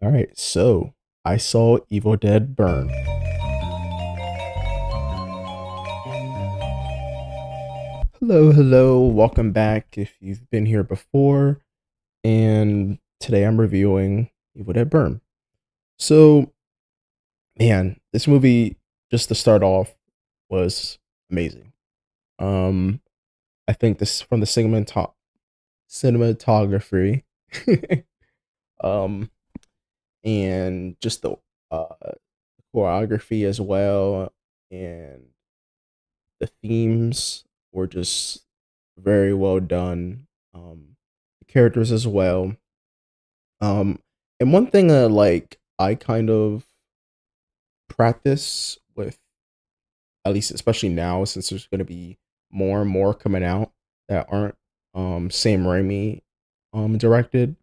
All right, so I saw Evil Dead Burn. Hello, hello, welcome back if you've been here before. And today I'm reviewing Evil Dead Burn. So, man, this movie, just to start off, was amazing. Um, I think this from the cinematography, um, and just the uh, choreography as well, and the themes were just very well done. The characters as well. Um, and one thing like I kind of practice with, at least especially now, since there's going to be more and more coming out that aren't Sam Raimi directed.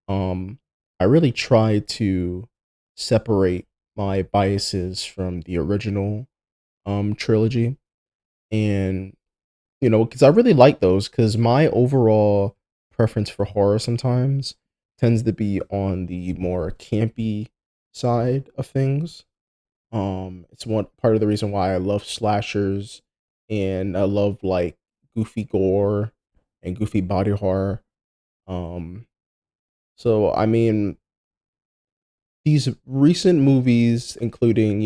Um, I really try to separate my biases from the original trilogy, and because I really like those, because my overall preference for horror sometimes tends to be on the more campy side of things. It's one part of the reason why I love slashers, and I love like goofy gore and goofy body horror. Um, so I mean, these recent movies, including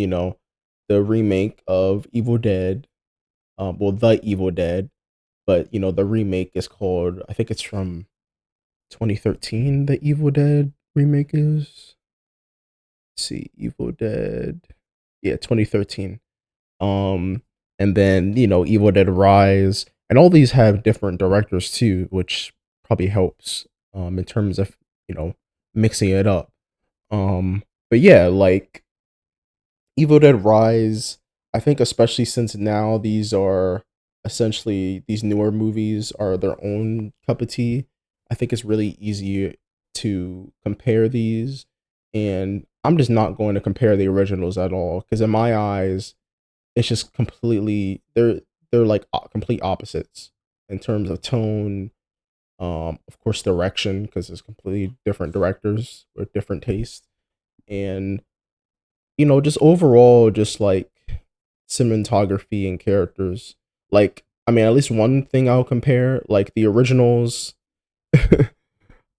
the remake of Evil Dead, well, The Evil Dead, but the remake is called, I think it's from 2013. The Evil Dead remake is. Let's see, Evil Dead, yeah, 2013. Um, and then Evil Dead Rise, and all these have different directors too, which probably helps in terms of mixing it up. But yeah, like Evil Dead Rise, I think especially since now these are essentially, these newer movies are their own cup of tea. I think it's really easy to compare these, and I'm just not going to compare the originals at all, because in my eyes, it's just completely, they're like complete opposites in terms of tone, of course direction, because it's completely different directors with different tastes, and just overall, just like cinematography and characters. Like, I mean, at least one thing I'll compare, like the originals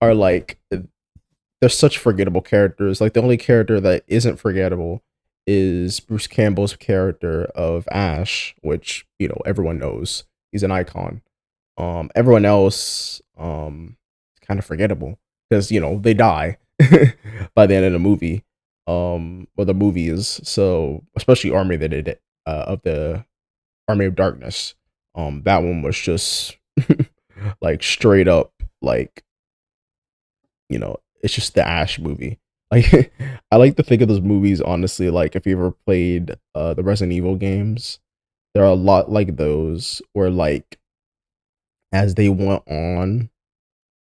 are like, they're such forgettable characters. Like the only character that isn't forgettable is Bruce Campbell's character of Ash, which everyone knows. He's an icon. Everyone else is kind of forgettable, because they die by the end of the movie, or the movies. So especially Army that did it, of the Army of Darkness. That one was just like straight up, like it's just the Ash movie. Like I like to think of those movies honestly, like if you ever played the Resident Evil games, there are a lot like those where, like, as they went on,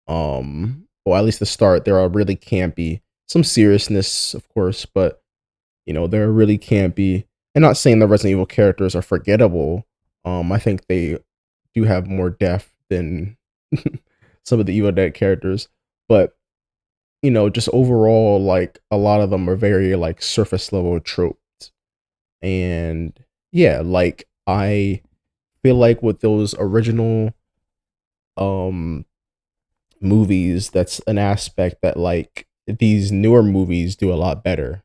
or at least the start, there are really campy, some seriousness of course, but they're really campy. And not saying the Resident Evil characters are forgettable. I think they do have more depth than some of the Evil Dead characters, but just overall, like a lot of them are very like surface level tropes. And yeah, like I feel like with those original um movies, that's an aspect that like these newer movies do a lot better.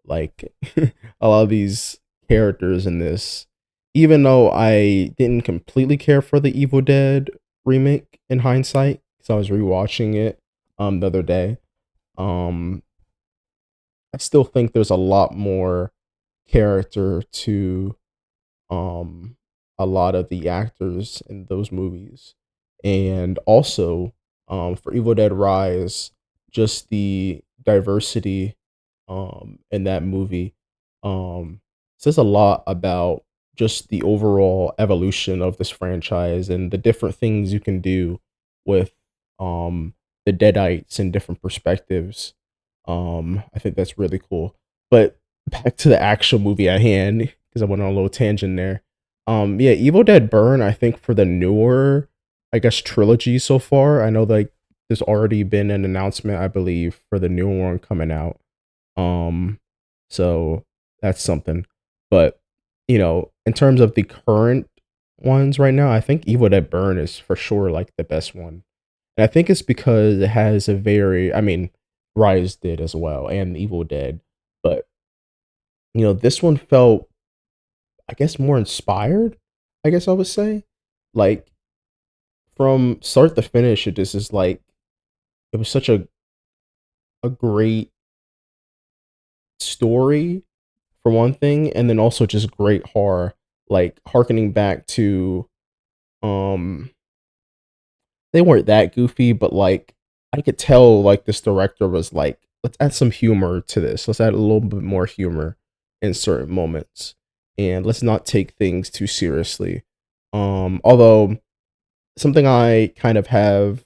Like a lot of these characters in this, even though I didn't completely care for the Evil Dead remake in hindsight, because I was rewatching it the other day. um I still think there's a lot more character to um a lot of the actors in those movies. And also, for Evil Dead Rise, just the diversity in that movie says a lot about just the overall evolution of this franchise, and the different things you can do with um the Deadites in different perspectives. I think that's really cool. But back to the actual movie at hand, because I went on a little tangent there. Yeah, Evil Dead Burn, I think for the newer, I guess, trilogy so far. I know like there's already been an announcement, I believe, for the new one coming out. Um, so that's something. But in terms of the current ones right now, I think Evil Dead Burn is for sure like the best one. And I think it's because it has a very, I mean, Rise did as well, and Evil Dead, but this one felt, I guess, more inspired. I guess I would say, like from start to finish, it just is like it was such a great story for one thing, and then also just great horror, like harkening back to um they weren't that goofy, but like I could tell like this director was like, let's add some humor to this. Let's add a little bit more humor in certain moments. And let's not take things too seriously. Although something I kind of have,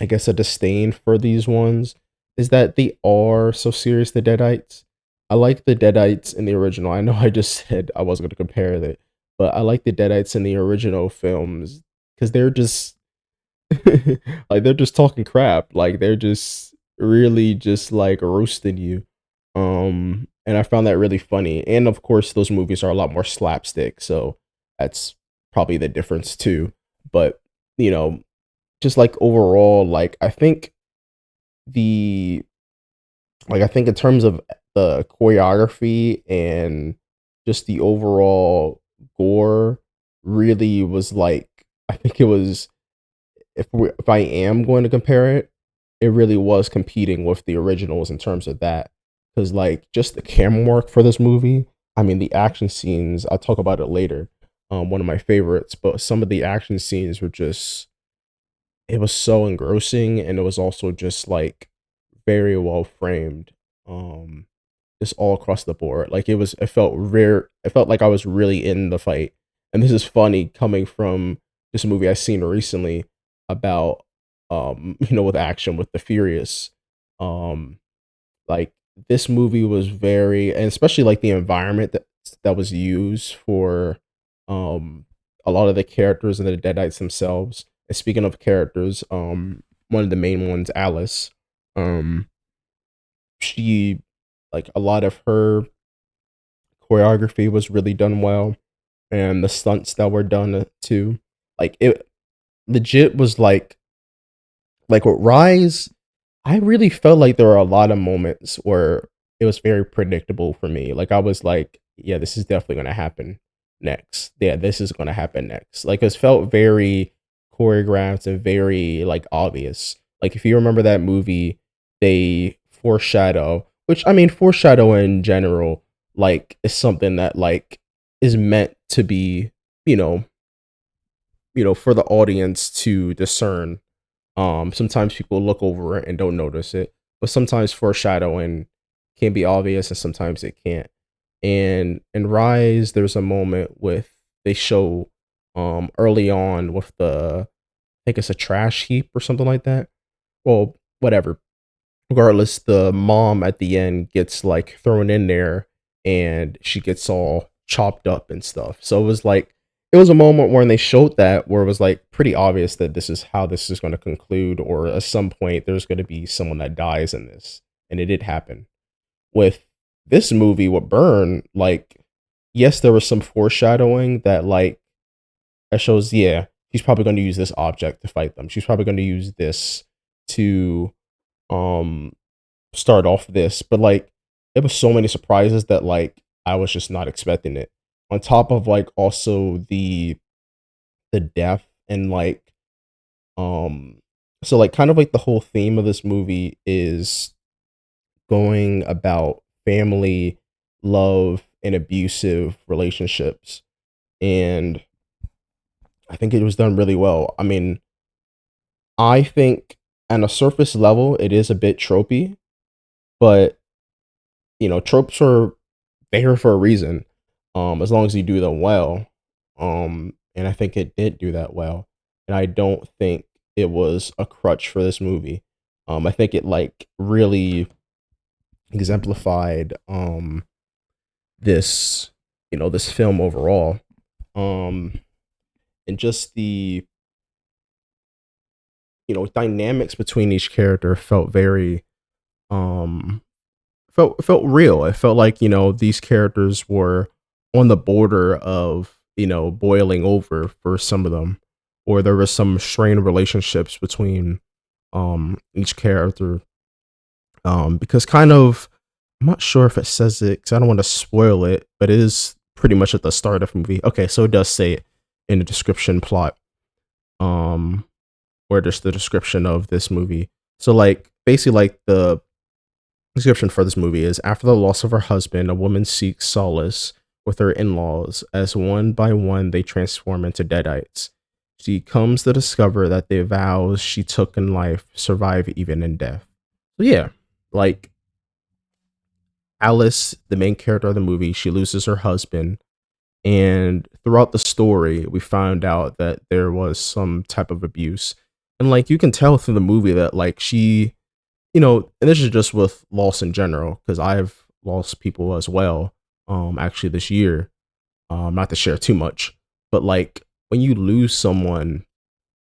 I guess, a disdain for these ones is that they are so serious, the Deadites. I like the Deadites in the original. I know I just said I wasn't going to compare it, but I like the Deadites in the original films because they're just like they're just talking crap. Like they're just really just like roasting you. And I found that really funny. And of course, those movies are a lot more slapstick, so that's probably the difference too. But you know, just like overall, like the I think in terms of the choreography and just the overall gore really was like, I think it was, if I am going to compare it, it really was competing with the originals in terms of that. Because like just the camera work for this movie, I mean the action scenes. I'll talk about it later. One of my favorites, but some of the action scenes were just, it was so engrossing, and it was also just like very well framed. Um, just all across the board. Like it felt rare. It felt like I was really in the fight. And this is funny coming from just a movie I seen recently about with action with the Furious. Um like this movie was very, and especially like the environment that was used for um a lot of the characters and the Deadites themselves. And speaking of characters, one of the main ones, Alice, um she, like a lot of her choreography was really done well, and the stunts that were done too. Like it legit was like with Rise, I really felt like there were a lot of moments where it was very predictable for me. Like I was like, yeah, this is definitely gonna happen next. Yeah, this is gonna happen next. Like it felt very choreographed and very like obvious. Like if you remember that movie, they foreshadow, which I mean foreshadow in general, like is something that like is meant to be, you know, for the audience to discern. Sometimes people look over it and don't notice it, but sometimes foreshadowing can be obvious and sometimes it can't. And in Rise, there's a moment with, they show early on with the, I think it's a trash heap or something like that. Well, whatever. Regardless, the mom at the end gets like thrown in there and she gets all chopped up and stuff. So it was like, it was a moment when they showed that where it was like pretty obvious that this is how this is going to conclude, or at some point there's going to be someone that dies in this. And it did happen. With this movie, with Burn, like, yes, there was some foreshadowing that like that shows, yeah, she's probably going to use this object to fight them. She's probably going to use this to um start off this, but like it was so many surprises that like I was just not expecting it. On top of like also the death and like um so like kind of like the whole theme of this movie is going about family, love, and abusive relationships. And I think it was done really well. I mean, I think on a surface level it is a bit tropey, but tropes are there for a reason. As long as you do them well. And I think it did do that well. And I don't think it was a crutch for this movie. I think it like really exemplified this, this film overall. Um and just dynamics between each character felt very um felt real. It felt like, these characters were on the border of, boiling over for some of them, or there was some strained relationships between each character. Because kind of, I'm not sure if it says it because I don't want to spoil it, but it is pretty much at the start of the movie. Okay, so it does say it in the description plot, um, or just the description of this movie. So like basically like the description for this movie is: after the loss of her husband, a woman seeks solace with her in-laws as one by one they transform into deadites. She comes to discover that the vows she took in life survive even in death. So yeah, like Alice, the main character of the movie, she loses her husband, and throughout the story, we found out that there was some type of abuse, and like you can tell through the movie that like she, and this is just with loss in general because I've lost people as well. Actually, this year, not to share too much, but like when you lose someone,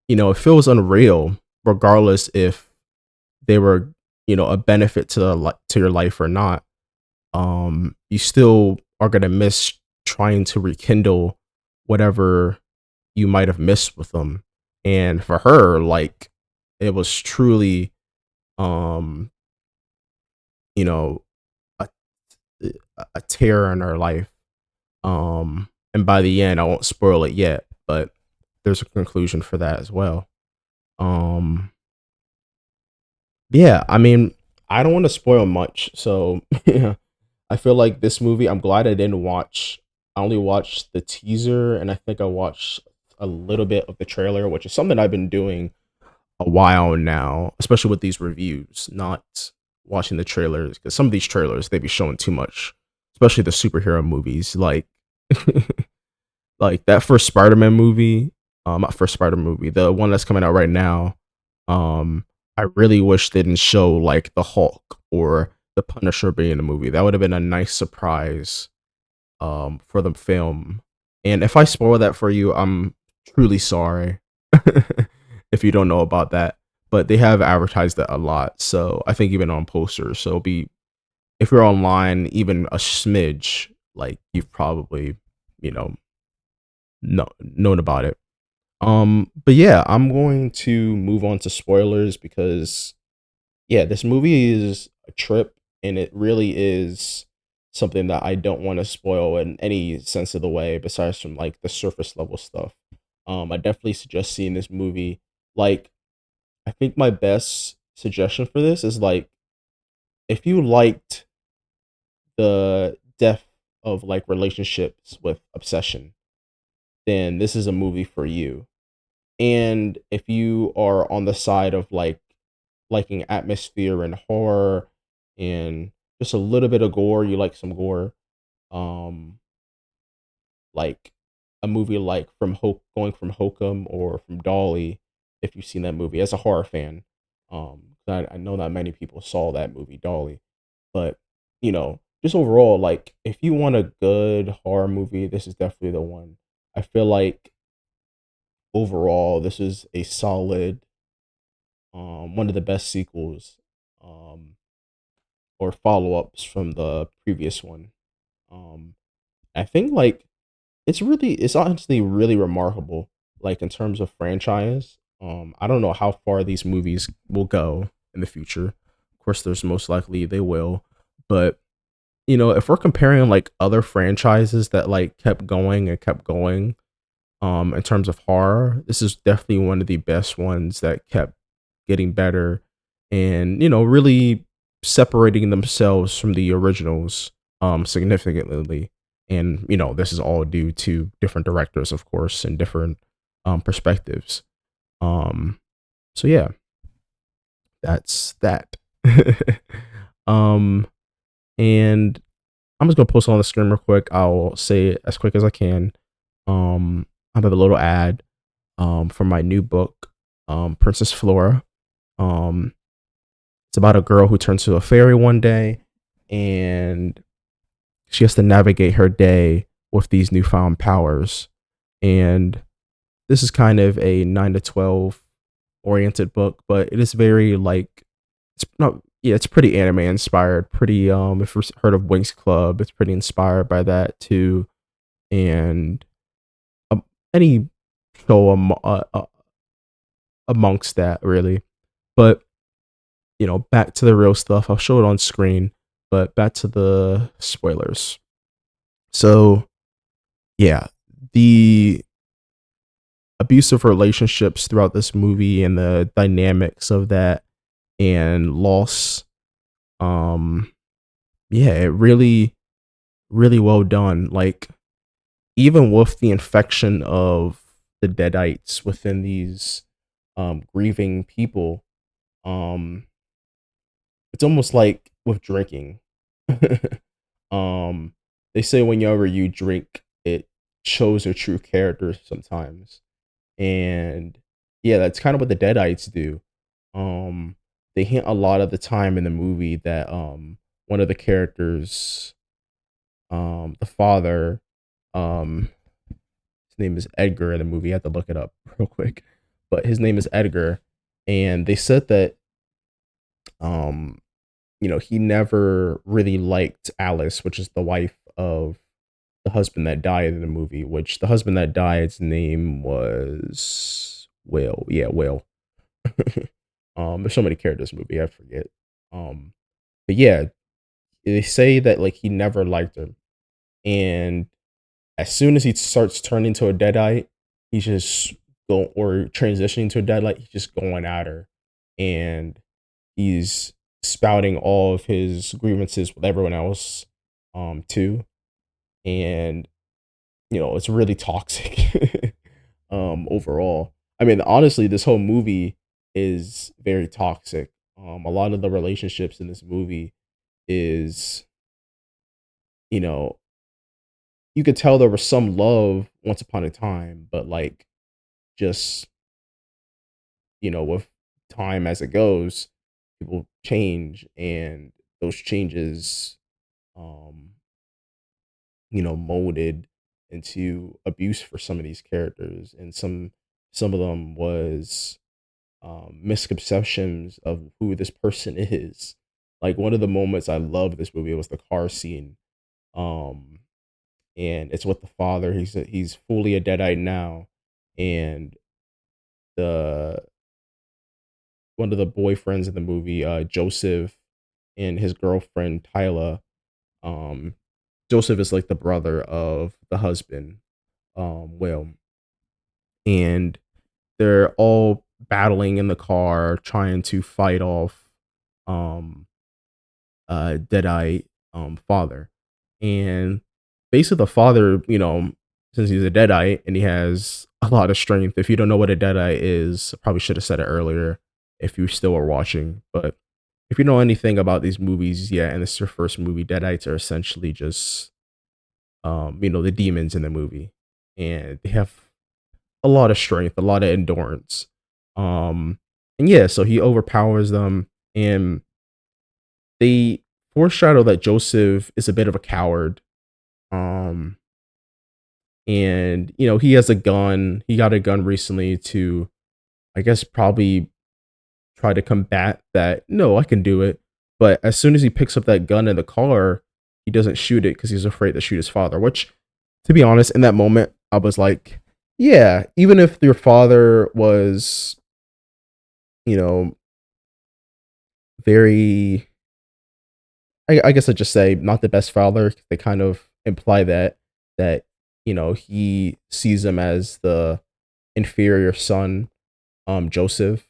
it feels unreal, regardless if they were, a benefit to to your life or not. You still are gonna miss trying to rekindle whatever you might have missed with them. And for her, like it was truly, um, you know, a, a tear in her life. And by the end, I won't spoil it yet, but there's a conclusion for that as well. Um, yeah, I mean, I don't want to spoil much, so yeah, I feel like this movie, I'm glad I didn't watch. I only watched the teaser, and I think I watched a little bit of the trailer, which is something I've been doing a while now, especially with these reviews, not watching the trailers because some of these trailers they be showing too much, especially the superhero movies, like like that first Spider-Man movie, not first Spider movie, the one that's coming out right now. I really wish they didn't show like the Hulk or the Punisher being in the movie. That would have been a nice surprise for the film. And if I spoil that for you, I'm truly sorry if you don't know about that. But they have advertised that a lot, so I think even on posters. So be if you're online, even a smidge, like you've probably you know known about it. But yeah, I'm going to move on to spoilers because yeah, this movie is a trip, and it really is something that I don't want to spoil in any sense of the way, besides from like the surface level stuff. I definitely suggest seeing this movie. Like, I think my best suggestion for this is like if you liked the depth of like relationships with obsession, then this is a movie for you. And if you are on the side of like liking atmosphere and horror and just a little bit of gore, you like some gore, um, like a movie like going from Hokum or from Dolly, if you've seen that movie as a horror fan. 'Cause I know not many people saw that movie Dolly, but just overall, like if you want a good horror movie, this is definitely the one. I feel like overall, this is a solid, one of the best sequels, um, or follow ups from the previous one. Um, I think like it's honestly really remarkable, like in terms of franchise. I don't know how far these movies will go in the future. Of course, there's most likely they will, but if we're comparing like other franchises that like kept going and kept going, in terms of horror, this is definitely one of the best ones that kept getting better and really separating themselves from the originals significantly. And this is all due to different directors, of course, and different perspectives. um so yeah, that's that. um and I'm just gonna post it on the screen real quick. I'll say it as quick as I can. I have a little ad for my new book, Princess Flora. Um, it's about a girl who turns to a fairy one day, and she has to navigate her day with these newfound powers. And this is kind of a 9 to 12 oriented book, but it is very like it's not yeah, it's pretty anime inspired. Pretty if you've heard of Winx Club, it's pretty inspired by that too. And um, any show amongst that really. But back to the real stuff. I'll show it on screen, but back to the spoilers. So yeah, the abusive relationships throughout this movie and the dynamics of that and loss. Yeah, it really well done. Like even with the infection of the deadites within these grieving people, um it's almost like with drinking. um they say whenever you drink, it shows your true character sometimes. And yeah, that's kind of what the deadites do. um they hint a lot of the time in the movie that one of the characters, the father, um his name is Edgar in the movie. I had to look it up real quick, but his name is Edgar. And they said that um he never really liked Alice, which is the wife of the husband that died in the movie. Which the husband that died's name was Will. Yeah, Will. There's so many characters in this movie, I forget. Um, but yeah, they say that like he never liked her, and as soon as he starts turning to a deadite, he's just going or transitioning to a deadite. He's just going at her, and he's spouting all of his grievances with everyone else, too. And it's really toxic, overall. I mean, honestly, this whole movie is very toxic. A lot of the relationships in this movie is, you know, you could tell there was some love once upon a time, but like just, with time as it goes, people change, and those changes, um, molded into abuse for some of these characters, and some of them was misconceptions of who this person is. Like one of the moments I love this movie was the car scene, um, and it's with the father. He's fully a deadite now, and the one of the boyfriends in the movie, Joseph, and his girlfriend Tyla. Um, Joseph is like the brother of the husband, Will, and they're all battling in the car, trying to fight off um Deadite father. And basically the father, since he's a Deadite and he has a lot of strength. If you don't know what a Deadite is, I probably should have said it earlier if you still are watching. But if you know anything about these movies, yeah, and this is your first movie, Deadites are essentially just the demons in the movie. And they have a lot of strength, a lot of endurance. Um and yeah, so he overpowers them, and they foreshadow that Joseph is a bit of a coward. Um, and he has a gun. He got a gun recently to, I guess, probably try to combat that. No, I can do it. But as soon as he picks up that gun in the car, he doesn't shoot it because he's afraid to shoot his father. Which, to be honest, in that moment, I was like, yeah, even if your father was, you know, very I guess I'd just say not the best father. They kind of imply that he sees him as the inferior son, Joseph.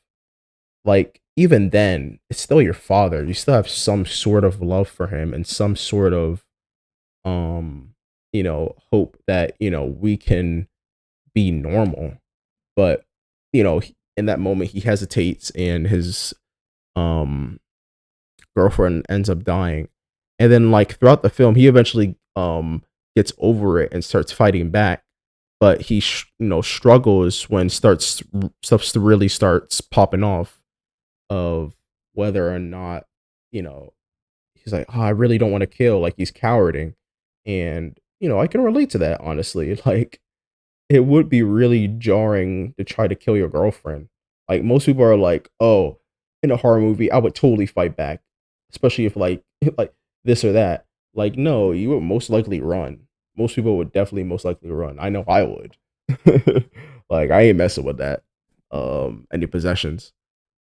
Like even then, it's still your father. You still have some sort of love for him and some sort of hope that we can be normal. But in that moment, he hesitates, and his um girlfriend ends up dying. And then like throughout the film, he eventually gets over it and starts fighting back. But he struggles when starts stuff really starts popping off of whether or not, you know, he's like, "Oh, I really don't want to kill," like he's cowarding. And I can relate to that honestly. Like it would be really jarring to try to kill your girlfriend. Like most people are like, "Oh, in a horror movie, I would totally fight back, especially if like like this or that." Like, no, you would most likely run. Most people would definitely most likely run. I know I would. Like, I ain't messing with that. Any possessions.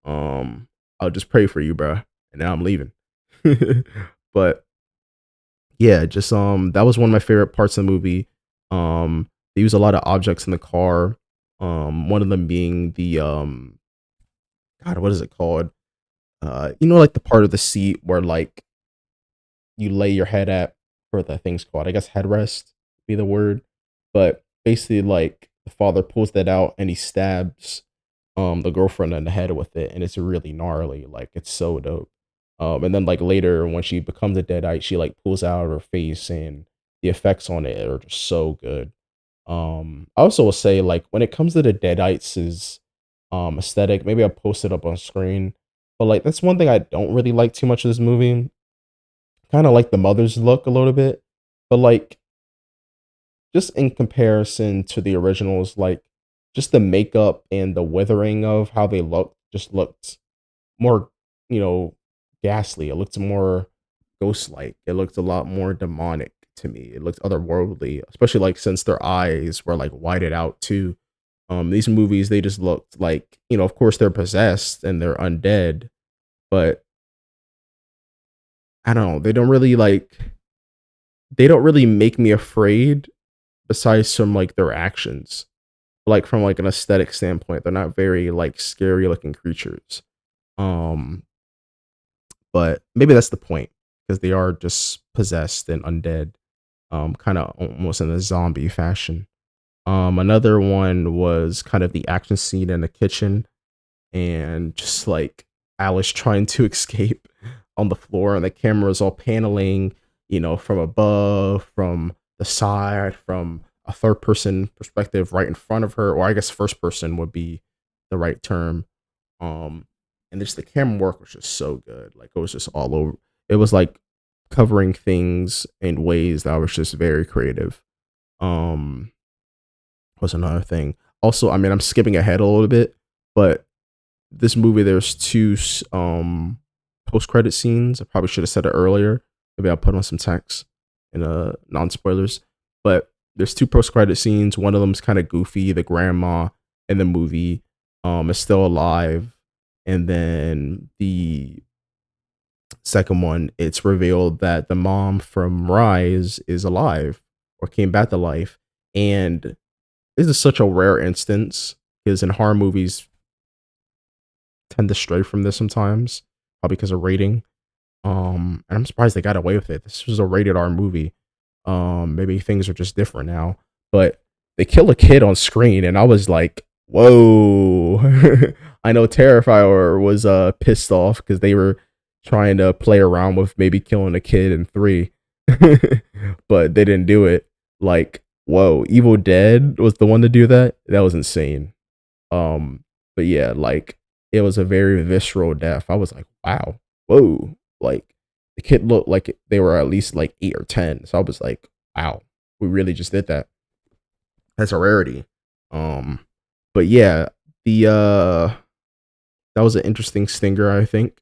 Um, I'll just pray for you, bro, and now I'm leaving. But yeah, just that was one of my favorite parts of the movie. They use a lot of objects in the car. One of them being the God, what is it called? Like the part of the seat where like you lay your head at, for the thing's called. I guess headrest would be the word. But basically, like the father pulls that out and he stabs the girlfriend in the head with it, and it's really gnarly. Like it's so dope. And then like later when she becomes a deadite, she like pulls out of her face, and the effects on it are just so good. I also will say like when it comes to the deadites is aesthetic, maybe I'll post it up on screen. But like that's one thing I don't really like too much of this movie. Kind of like the mother's look a little bit, but like just in comparison to the originals, like just the makeup and the withering of how they look just looked more, you know, ghastly. It looked more ghost-like. It looked a lot more demonic to me. It looked otherworldly, especially like since their eyes were like whited out too. These movies they just looked like, of course they're possessed and they're undead, but I don't know. They don't really make me afraid besides from like their actions. Like from like an aesthetic standpoint, they're not very like scary looking creatures. Um, but maybe that's the point because they are just possessed and undead, kind of almost in a zombie fashion. Another one was kind of the action scene in the kitchen and just like Alice trying to escape on the floor, and the camera is all paneling, from above, from the side, from a third person perspective right in front of her, or I guess first person would be the right term. Um, and just the camera work was just so good. Like it was just all over. It was like covering things in ways that was just very creative. Um, was another thing. Also, I mean, I'm skipping ahead a little bit, but this movie there's two post credit scenes. I probably should have said it earlier. Maybe I'll put on some text in non spoilers. But there's two post credit scenes. One of them's kind of goofy. The grandma in the movie is still alive, and then the second one, it's revealed that the mom from Rise is alive or came back to life. And this is such a rare instance because in horror movies tend to stray from this sometimes, probably because of rating. And I'm surprised they got away with it. This was a rated R movie. Maybe things are just different now, but they kill a kid on screen, and I was like, "Whoa!" I know Terrifier was pissed off because they were trying to play around with maybe killing a kid in three, but they didn't do it. Like, whoa! Evil Dead was the one to do that. That was insane. But yeah, like it was a very visceral death. I was like, wow, whoa, like the kid looked like they were at least like 8 or 10. So I was like, wow, we really just did that. That's a rarity. Um, but yeah, the that was an interesting stinger, I think.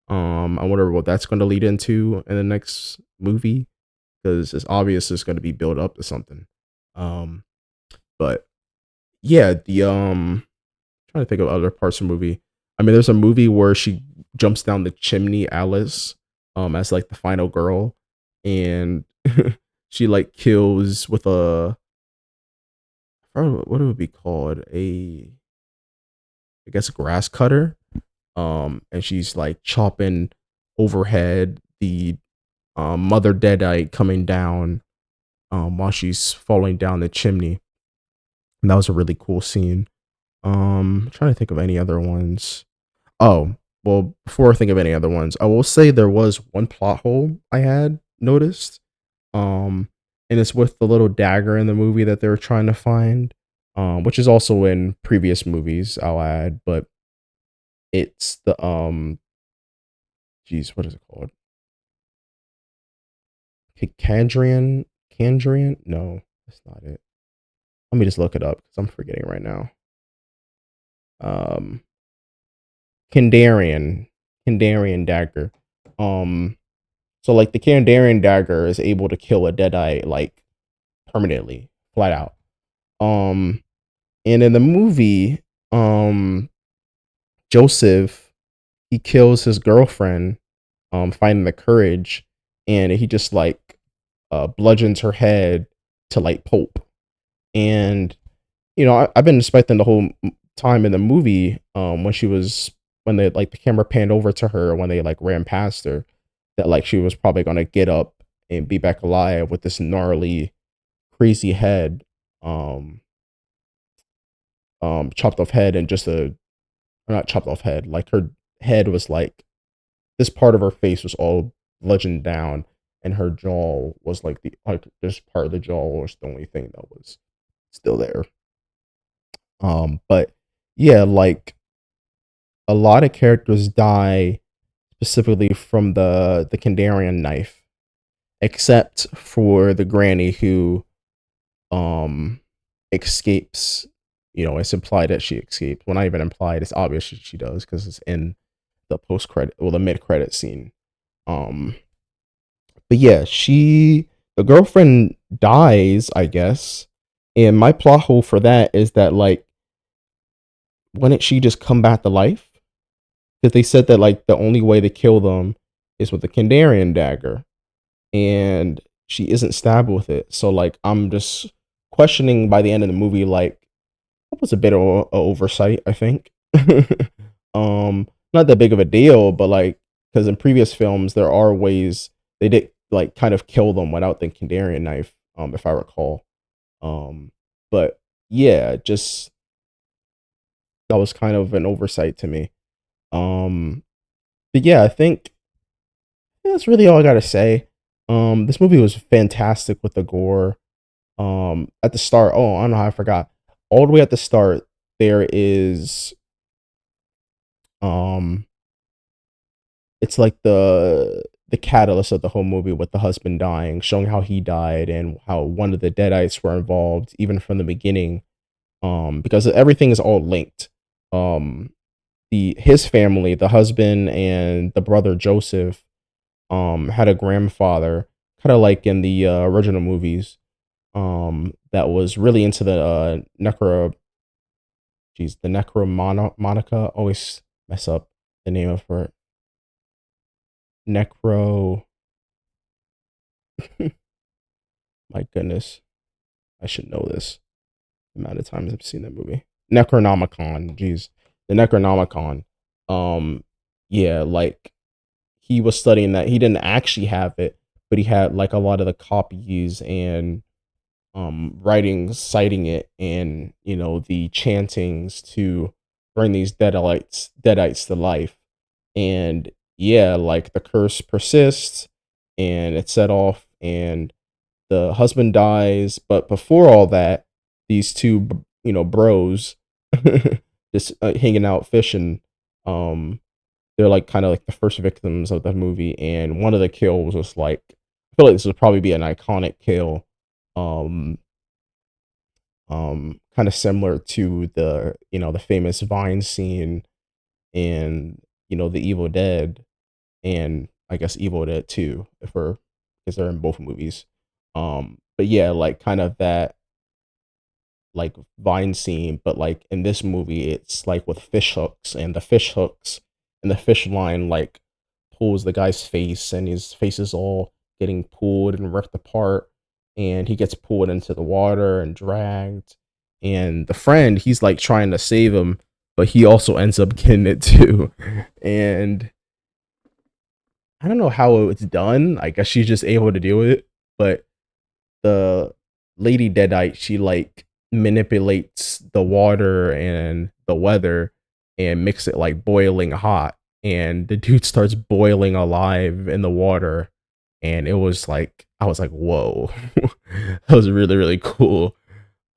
I wonder what that's going to lead into in the next movie because it's obvious it's going to be built up to something. Um, but yeah, the trying to think of other parts of the movie. I mean, there's a movie where she jumps down the chimney, Alice, as like the final girl, and she like kills with a what would it be called? I guess a grass cutter. And she's like chopping overhead the mother deadite coming down while she's falling down the chimney. And that was a really cool scene. I'm trying to think of any other ones. Oh, well, before I think of any other ones, I will say there was one plot hole I had noticed. Um, and it's with the little dagger in the movie that they were trying to find, which is also in previous movies, I'll add, but it's the geez, what is it called? Candrian? Candrian? No, that's not it. Let me just look it up because I'm forgetting right now. Kandarian Kandarian dagger. Um, so like the Kandarian dagger is able to kill a deadite like permanently, flat out. Um, and in the movie, Joseph he kills his girlfriend, finding the courage, and he just like bludgeons her head to like pulp. And I've been expecting the whole time in the movie, when she was when they like the camera panned over to her when they like ran past her, that like she was probably gonna get up and be back alive with this gnarly, crazy head, um, chopped off head and just a not chopped off head, like her head was like this part of her face was all bludgeoned down, and her jaw was like this part of the jaw was the only thing that was still there. But yeah, like a lot of characters die specifically from the Kandarian knife, except for the granny who um escapes. It's implied that she escaped. Well, not even implied, it's obvious she does because it's in the post credit, well, the mid credit scene. Um, but yeah, the girlfriend dies, I guess. And my plot hole for that is that like, wouldn't she just come back to life? Because they said that like the only way to kill them is with the Kandarian dagger, and she isn't stabbed with it. So like, I'm just questioning by the end of the movie, like that was a bit of a oversight, I think. Not that big of a deal, but like, because in previous films there are ways they did like kind of kill them without the Kandarian knife, if I recall. Um, but yeah, just that was kind of an oversight to me. Um, but yeah, I think that's really all I gotta say. This movie was fantastic with the gore. At the start, oh, I don't know how I forgot. All the way at the start, there is um, it's like the catalyst of the whole movie with the husband dying, showing how he died and how one of the deadites were involved even from the beginning. Because everything is all linked. The his family, the husband and the brother Joseph, had a grandfather, kind of like in the original movies, that was really into the the necromonica. Always mess up the name of her. Necro. My goodness, I should know this. The amount of times I've seen that movie. Necronomicon. Jeez, the Necronomicon. Um, yeah, like he was studying that. He didn't actually have it, but he had like a lot of the copies and writings citing it, and the chantings to bring these deadites to life. And yeah, like the curse persists, and it's set off, and the husband dies. But before all that, these two bros just hanging out fishing, um they're like kind of like the first victims of the movie. And one of the kills was like, I feel like this would probably be an iconic kill, um kind of similar to the famous Vine scene in the Evil Dead, and I guess Evil Dead 2, if we're because they're in both movies. But yeah, like kind of that like vine scene, but like in this movie, it's like with fish hooks, and the fish hooks and the fish line like pulls the guy's face, and his face is all getting pulled and ripped apart, and he gets pulled into the water and dragged. And the friend, he's like trying to save him, but he also ends up getting it too. And I don't know how it's done. I guess she's just able to do it, but the lady deadite, she like manipulates the water and the weather and makes it like boiling hot, and the dude starts boiling alive in the water. And it was like, I was like, whoa. That was really really cool.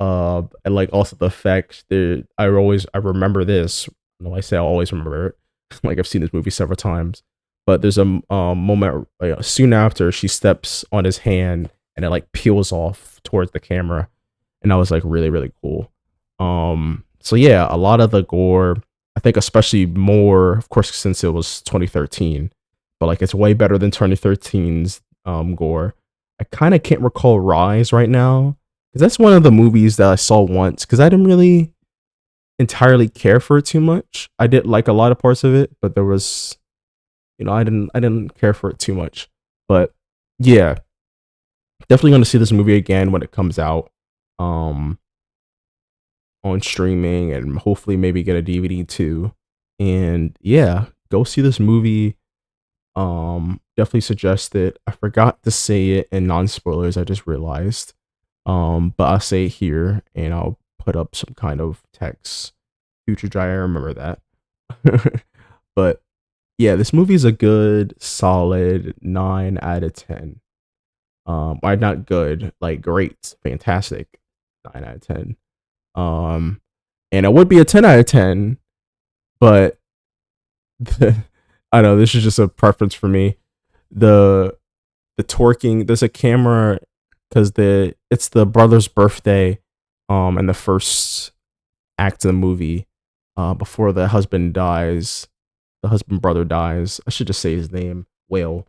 And like also the fact that I remember this. No, I say I always remember it. Like I've seen this movie several times, but there's a moment soon after she steps on his hand, and it like peels off towards the camera, and that was like really really cool. So yeah, a lot of the gore. I think especially more, of course, since it was 2013, but like it's way better than 2013's gore. I kind of can't recall Rise right now because that's one of the movies that I saw once because I didn't really entirely care for it too much. I did like a lot of parts of it, but there was, I didn't care for it too much. But yeah, definitely going to see this movie again when it comes out um on streaming and hopefully maybe get a DVD too. And yeah, go see this movie. Definitely suggest it. I forgot to say it in non-spoilers, I just realized. But I'll say it here and I'll put up some kind of text. Future Jai, I remember that. But yeah, this movie is a good, solid 9 out of 10. Or not good, like great, fantastic 9 out of 10. Um, and it would be a 10 out of 10, but I know this is just a preference for me. The the twerking, there's a camera because it's the brother's birthday, in the first act of the movie, before the husband brother dies. I should just say his name, Whale.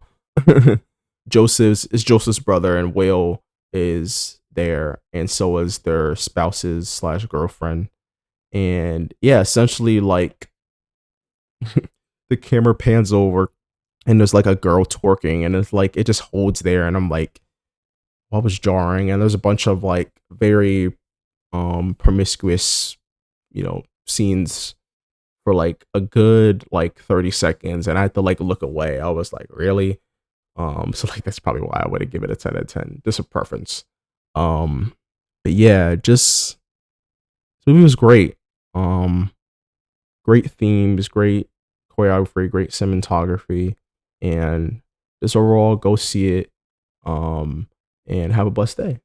Joseph's brother, and Whale is there, and so is their spouses slash girlfriend. And yeah, essentially like the camera pans over and there's like a girl twerking and it's like it just holds there and I'm like, what was jarring? And there's a bunch of like very promiscuous, scenes for like a good like 30 seconds and I had to like look away. I was like, really? So like that's probably why I wouldn't give it a 10 out of 10. Just a preference. Um but yeah, just this movie was great. Um Great themes, great choreography, great cinematography, and just overall go see it. Um and have a blessed day.